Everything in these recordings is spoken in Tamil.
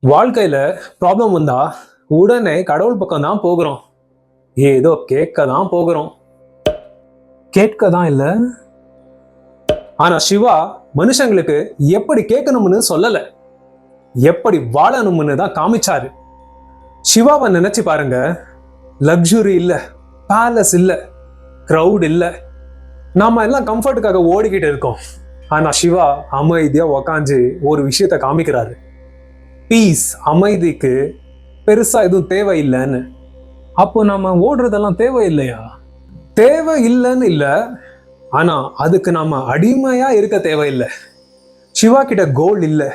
வாழ்க்கையில ப்ராப்ளம் வந்தா உடனே கடவுள் பக்கம் தான் போகிறோம். ஏதோ கேட்க தான் போகிறோம். கேட்க தான் இல்ல. ஆனா சிவா மனுஷங்களுக்கு எப்படி கேட்கணும்னு சொல்லல, எப்படி வாழணும்னு தான் காமிச்சாரு. சிவாவை நினைச்சு பாருங்க. லக்ஸுரி இல்ல, பேலஸ் இல்ல, கிரவுட் இல்ல, நாம எல்லாம் கம்ஃபர்ட்டுக்காக ஓடிக்கிட்டு இருக்கோம். ஆனா சிவா அமைதியா உக்காந்து ஒரு விஷயத்த காமிக்கிறாரு. பீஸ், அமைதிக்கு பெருசா எதுவும் தேவையில்லைன்னு. அப்போ நாம ஓடுறதெல்லாம் தேவையில்லையா? தேவை இல்லைன்னு இல்லை, ஆனா அதுக்கு நாம அடிமையா இருக்க தேவையில்லை. சிவா கிட்ட கோல்டு இல்லை,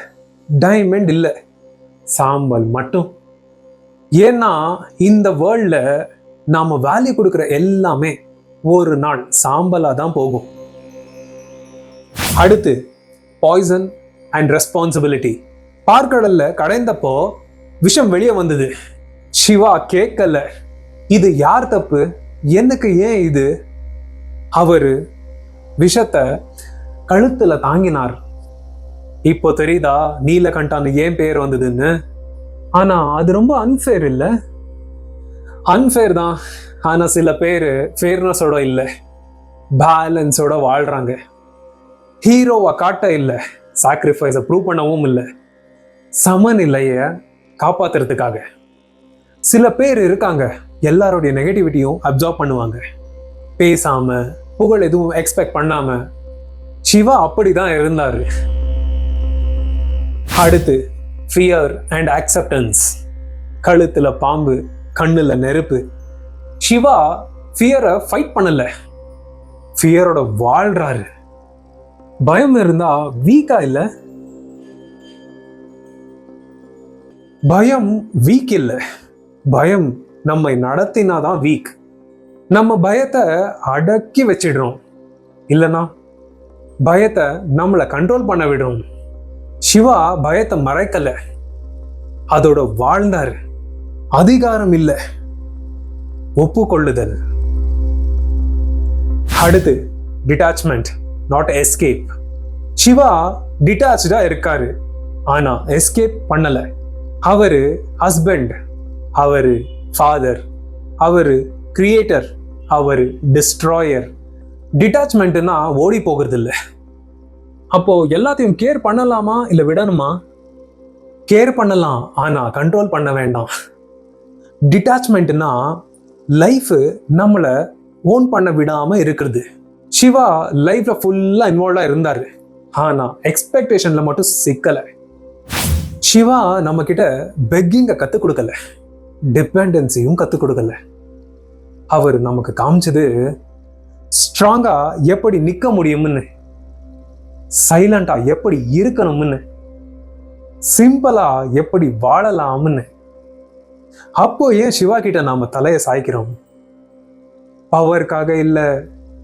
டைமண்ட் இல்லை, சாம்பல் மட்டும். ஏன்னா இந்த வேர்ல்ட்ல நாம வேல்யூ கொடுக்குற எல்லாமே ஒரு நாள் சாம்பலா தான் போகும். அடுத்து பாய்சன் அண்ட் ரெஸ்பான்சிபிலிட்டி. பார்க்கடல்ல கடைந்தப்போ விஷம் வெளியே வந்தது. சிவா கேட்கல, இது யார் தப்பு, எனக்கு ஏன் இது. அவரு விஷத்தை கழுத்துல தாங்கினார். இப்போ தெரியுதா நீலகண்டான்னு ஏன் பேர் வந்ததுன்னு? ஆனா அது ரொம்ப அன்ஃபேர் இல்ல? அன்ஃபேர் தான். ஆனா சில பேரு ஃபேர்னஸோட இல்லை, பேலன்ஸோட வாழ்றாங்க. ஹீரோவை காட்ட இல்லை, சாக்ரிஃபைஸை ப்ரூவ் பண்ணவும் இல்லை, சமநிலைய காப்பாத்துறதுக்காக. சில பேர் இருக்காங்க, எல்லாருடைய நெகட்டிவிட்டியும் அப்சார்ப் பண்ணுவாங்க, பேசாம புகழ் எதுவும் எக்ஸ்பெக்ட் பண்ணாம. சிவா அப்படிதான் இருந்தாரு. அடுத்து ஃபியர் அண்ட் அக்செப்டன்ஸ். கழுத்துல பாம்பு, கண்ணுல நெருப்பு. சிவா ஃபியரை ஃபைட் பண்ணல, ஃபியரோட வாழ்றாரு. பயம் இருந்தா வீக்கா இல்ல, பயம் வீக் இல்லை, பயம் நம்மை நடத்தினாதான் வீக். நம்ம பயத்தை அடக்கி வச்சிடுறோம், இல்லைனா பயத்தை நம்மளை கண்ட்ரோல் பண்ண விடுறோம். சிவா பயத்தை மறைக்கல, அதோட வாழ்ந்தாரு. அதிகாரம் இல்லை, ஒப்புக்கொள்ளுதல். அடுத்து டிட்டாச்மெண்ட், நாட் எஸ்கேப். சிவா டிட்டாச்சா இருக்காரு, ஆனா எஸ்கேப் பண்ணல. அவரு ஹஸ்பண்ட், அவரு ஃபாதர், அவரு கிரியேட்டர், அவரு டிஸ்ட்ராயர். டிட்டாச்மெண்ட்னா ஓடி போகிறது இல்லை. அப்போ எல்லாத்தையும் கேர் பண்ணலாமா இல்லை விடணுமா? கேர் பண்ணலாம், ஆனா கண்ட்ரோல் பண்ண வேண்டாம். டிட்டாச்மெண்ட்னா லைஃப் நம்மளை ஓன் பண்ண விடாம இருக்கிறது. சிவா லைஃப்ல ஃபுல்லா இன்வால்வா இருந்தாரு, ஆனா எக்ஸ்பெக்டேஷன்ல மட்டும் சிக்கல. சிவா நம்ம கிட்ட பெக்கிங்க கத்துக் கொடுக்கல, டிபெண்டன்சியும் கத்துக் கொடுக்கல. அவர் நமக்கு காமிச்சது ஸ்ட்ராங்கா எப்படி நிக்க முடியும்னு, சைலண்டா எப்படி இருக்கணும்னு, சிம்பிளா எப்படி வாழலாம்னு. அப்போ ஏன் சிவா கிட்ட நாம தலையை சாய்க்கிறோம்? பவருக்காக இல்ல,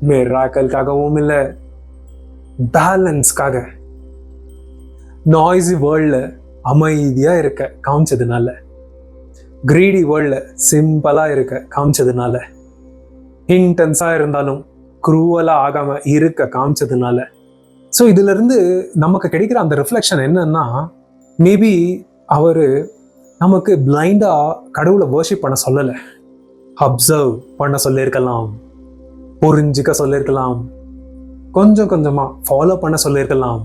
மிராக்கலுக்காகவும் இல்ல, பேலன்ஸ்க்காக. நாய்ஸி வேர்ல்ட்ல அமைதியா இருக்க காமிச்சதுனால, கிரீடி வேர்ல்ட்ல சிம்பிளா இருக்க காமிச்சதுனால, இன்டென்ஸா இருந்தாலும் குரூவலா ஆகாம இருக்க காமிச்சதுனால. ஸோ இதுல இருந்து நமக்கு கிடைக்கிற அந்த ரிஃப்ளெக்ஷன் என்னன்னா, மேபி அவரு நமக்கு பிளைண்டா கடவுளை வர்ஷிப் பண்ண சொல்லலை, அப்சர்வ் பண்ண சொல்லியிருக்கலாம், புரிஞ்சுக்க சொல்லியிருக்கலாம், கொஞ்சம் கொஞ்சமா ஃபாலோ பண்ண சொல்லியிருக்கலாம்.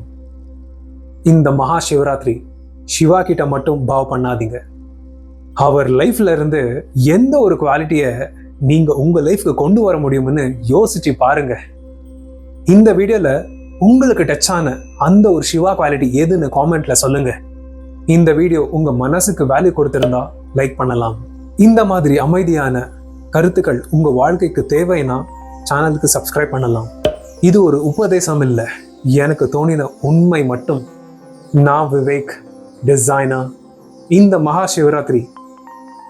இந்த மகா சிவராத்திரி சிவா கிட்ட மட்டும் பாவ் பண்ணாதீங்க. அவர் லைஃப்ல இருந்து எந்த ஒரு குவாலிட்டியை நீங்க உங்க லைஃப்க்கு கொண்டு வர முடியும்னு யோசிச்சு பாருங்க. இந்த வீடியோல உங்களுக்கு டச் ஆன அந்த ஒரு சிவா குவாலிட்டி எதுன்னு காமெண்ட்ல சொல்லுங்க. இந்த வீடியோ உங்க மனசுக்கு வேல்யூ கொடுத்திருந்தா லைக் பண்ணலாம். இந்த மாதிரி அமைதியான கருத்துக்கள் உங்க வாழ்க்கைக்கு தேவைன்னா சேனலுக்கு சப்ஸ்கிரைப் பண்ணலாம். இது ஒரு உபதேசம் இல்லை, எனக்கு தோணின உண்மை மட்டும். நான் விவேக், டிசைனர். இந்த மகா சிவராத்திரி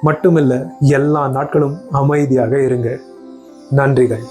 மட்டுமில்லை, எல்லா நாட்களும் அமைதியாக இருங்க. நன்றிகள்.